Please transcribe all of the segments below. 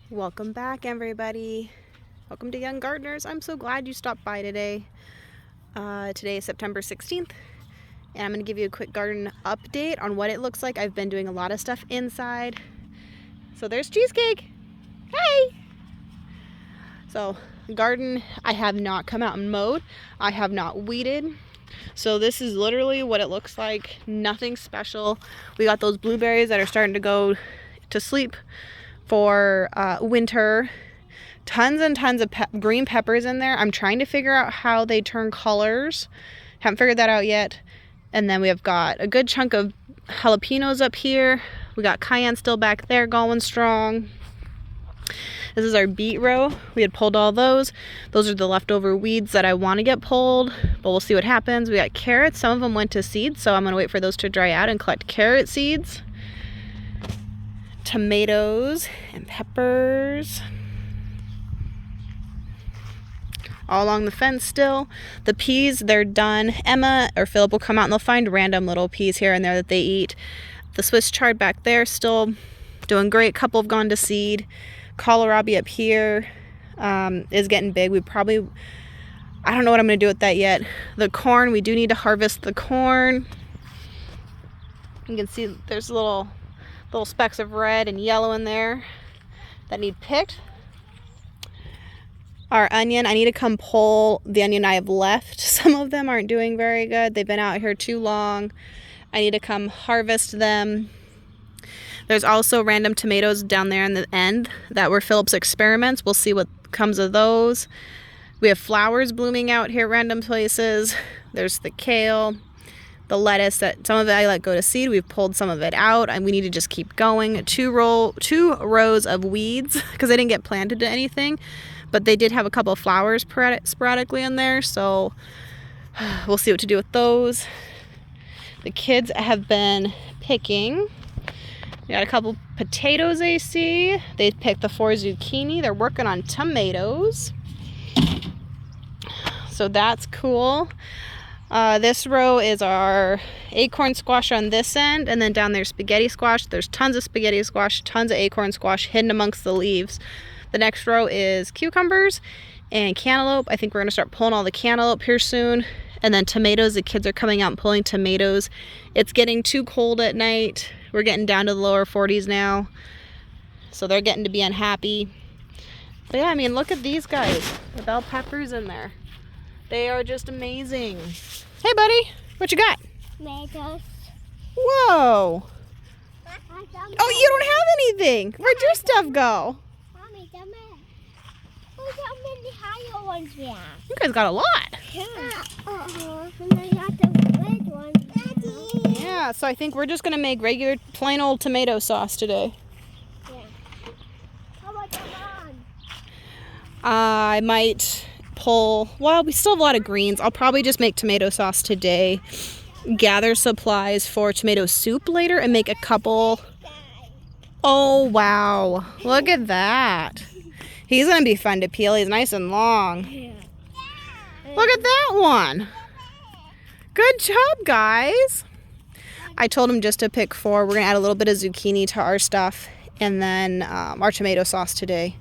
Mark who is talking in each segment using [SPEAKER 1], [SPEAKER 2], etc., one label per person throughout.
[SPEAKER 1] Welcome back, everybody. Welcome to Young Gardeners. I'm so glad you stopped by today. Today is September 16th, and I'm going to give you a quick garden update on what it looks like. I've been doing a lot of stuff inside. So there's Cheesecake. Hey! So, garden, I have not come out and mowed. I have not weeded. So this is literally what it looks like. Nothing special. We got those blueberries that are starting to go to sleep for winter. Tons and tons of green peppers in there. I'm trying to figure out how they turn colors. Haven't figured that out yet. And then we have got a good chunk of jalapenos up here. We got cayenne still back there going strong. This is our beet row. We had pulled all those. Those are the leftover weeds that I want to get pulled, but we'll see what happens. We got carrots. Some of them went to seed, so I'm going to wait for those to dry out and collect carrot seeds. Tomatoes and peppers. All along the fence still. The peas, they're done. Emma or Philip will come out and they'll find random little peas here and there that they eat. The Swiss chard back there still doing great. A couple have gone to seed. Kohlrabi up here is getting big. I don't know what I'm going to do with that yet. The corn, we do need to harvest the corn. You can see there's little specks of red and yellow in there that need picked. Our onion, I need to come pull the onion I have left. Some of them aren't doing very good. They've been out here too long. I need to come harvest them. There's also random tomatoes down there in the end that were Philip's experiments. We'll see what comes of those. We have flowers blooming out here random places. There's the kale, the lettuce, that some of it I let go to seed. We've pulled some of it out and we need to just keep going. Two rows of weeds because they didn't get planted to anything, but they did have a couple of flowers sporadically in there, so we'll see what to do with those. The kids have been picking. We got a couple potatoes they see. They picked the 4 zucchini. They're working on tomatoes. So that's cool. This row is our acorn squash on this end, and then down there's spaghetti squash. There's tons of spaghetti squash, tons of acorn squash hidden amongst the leaves. The next row is cucumbers and cantaloupe. I think we're going to start pulling all the cantaloupe here soon. And then tomatoes. The kids are coming out and pulling tomatoes. It's getting too cold at night. We're getting down to the lower 40s now. So they're getting to be unhappy. But yeah, I mean, look at these guys. The bell peppers in there. They are just amazing. Hey, buddy. What you got?
[SPEAKER 2] Tomatoes.
[SPEAKER 1] Whoa. Oh, you don't have anything. Where'd your stuff go?
[SPEAKER 2] Mommy, look how many higher ones we have.
[SPEAKER 1] You guys got a lot.
[SPEAKER 2] Yeah. And I got the red ones. Daddy.
[SPEAKER 1] Yeah, so I think we're just going to make regular plain old tomato sauce today.
[SPEAKER 2] Yeah. How about the one?
[SPEAKER 1] I might pull, well, we still have a lot of greens. I'll probably just make tomato sauce today, gather supplies for tomato soup later, and make a couple. Oh, wow. Look at that. He's going to be fun to peel. He's nice and long.
[SPEAKER 2] Yeah.
[SPEAKER 1] Look at that one. Good job, guys. I told him just to pick 4. We're going to add a little bit of zucchini to our stuff, and then our tomato sauce today.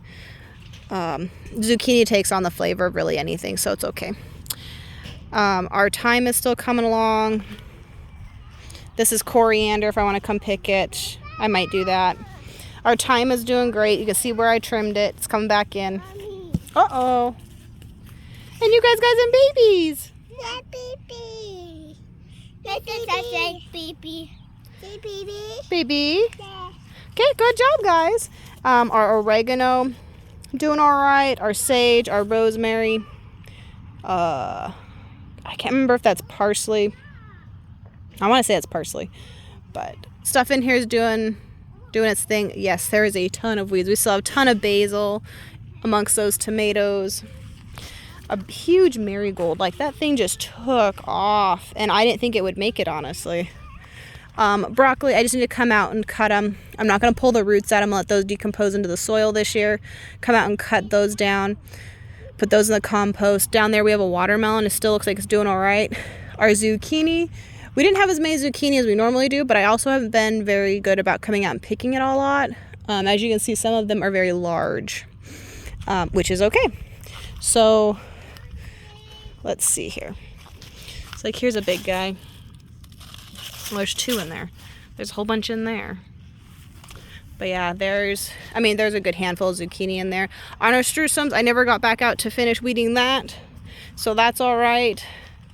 [SPEAKER 1] Zucchini takes on the flavor of really anything, so it's okay. Our thyme is still coming along. This is coriander. If I want to come pick it, I might do that. Our thyme is doing great. You can see where I trimmed it. It's coming back in.
[SPEAKER 2] Mommy.
[SPEAKER 1] Uh-oh. And you guys got some babies.
[SPEAKER 2] Yeah, baby. Baby. Baby.
[SPEAKER 1] Baby.
[SPEAKER 2] Yeah.
[SPEAKER 1] Okay, good job, guys. Our oregano, doing all right. Our sage, our rosemary. I can't remember if that's parsley. I want to say it's parsley, but stuff in here is doing its thing. Yes, there is a ton of weeds. We still have a ton of basil amongst those tomatoes. A huge marigold. Like, that thing just took off, and I didn't think it would make it, honestly. Broccoli, I just need to come out and cut them. I'm not going to pull the roots out. I'm going to let those decompose into the soil this year. Come out and cut those down. Put those in the compost. Down there we have a watermelon. It still looks like it's doing all right. Our zucchini, we didn't have as many zucchini as we normally do, but I also haven't been very good about coming out and picking it a lot. As you can see, some of them are very large, which is okay. So let's see here. It's like, here's a big guy. Well, there's 2 in there. There's a whole bunch in there. But yeah, there's a good handful of zucchini in there. On our strusums, I never got back out to finish weeding that. So that's all right.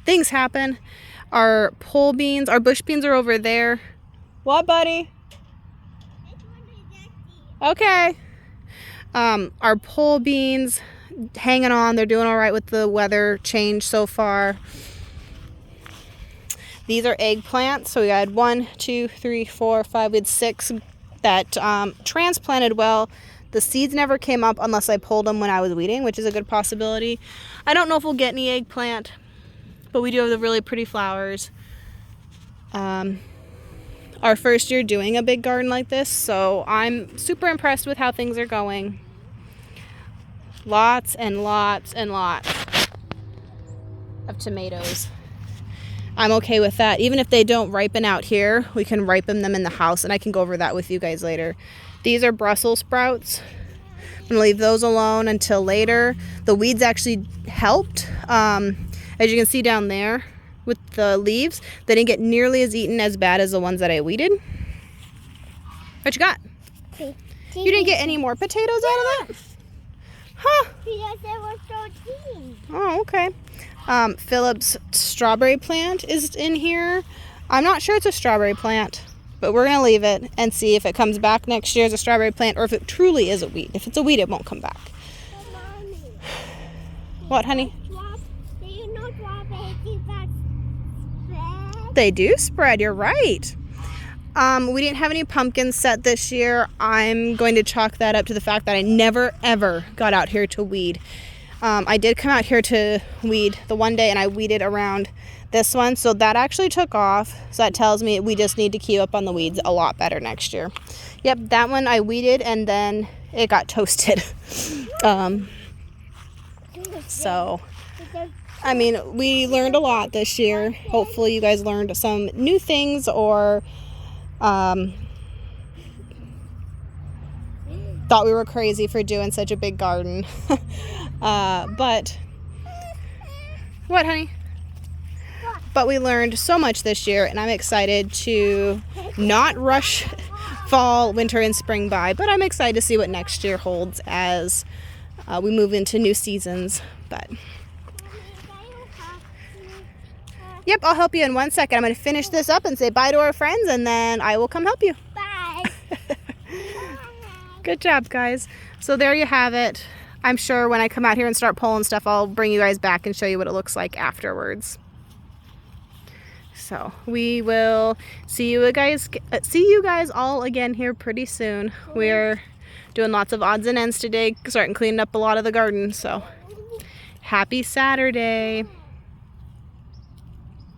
[SPEAKER 1] Things happen. Our pole beans, our bush beans are over there. What, buddy? Okay. Our pole beans, hanging on. They're doing all right with the weather change so far. These are eggplants. So we had 1, 2, 3, 4, 5. We had 6 that transplanted well. The seeds never came up unless I pulled them when I was weeding, which is a good possibility. I don't know if we'll get any eggplant, but we do have the really pretty flowers. Our first year doing a big garden like this, so I'm super impressed with how things are going. Lots and lots and lots of tomatoes. I'm okay with that. Even if they don't ripen out here, we can ripen them in the house, and I can go over that with you guys later. These are Brussels sprouts. I'm gonna leave those alone until later. The weeds actually helped. As you can see down there with the leaves, they didn't get nearly as eaten as bad as the ones that I weeded. What you got? You didn't get any more potatoes out of that? Huh?
[SPEAKER 2] Because they were so thin.
[SPEAKER 1] Oh, okay. Philip's strawberry plant is in here. I'm not sure it's a strawberry plant, but we're going to leave it and see if it comes back next year as a strawberry plant or if it truly is a weed. If it's a weed, it won't come back.
[SPEAKER 2] Mommy,
[SPEAKER 1] What, honey?
[SPEAKER 2] do you know strawberries that spread?
[SPEAKER 1] They do spread, you're right. We didn't have any pumpkins set this year. I'm going to chalk that up to the fact that I never, ever got out here to weed. I did come out here to weed the one day, and I weeded around this one, so that actually took off. So that tells me we just need to keep up on the weeds a lot better next year. Yep, that one I weeded, and then it got toasted. So, I mean, we learned a lot this year. Hopefully you guys learned some new things, or thought we were crazy for doing such a big garden. But what, honey? But we learned so much this year, and I'm excited to not rush fall, winter, and spring by, but I'm excited to see what next year holds as we move into new seasons. But yep, I'll help you in 1 second. I'm going to finish this up and say bye to our friends, and then I will come help you.
[SPEAKER 2] Bye.
[SPEAKER 1] Good job, guys. So there you have it. I'm sure when I come out here and start pulling stuff, I'll bring you guys back and show you what it looks like afterwards. So we will see you guys all again here pretty soon. We're doing lots of odds and ends today, starting cleaning up a lot of the garden. So happy Saturday.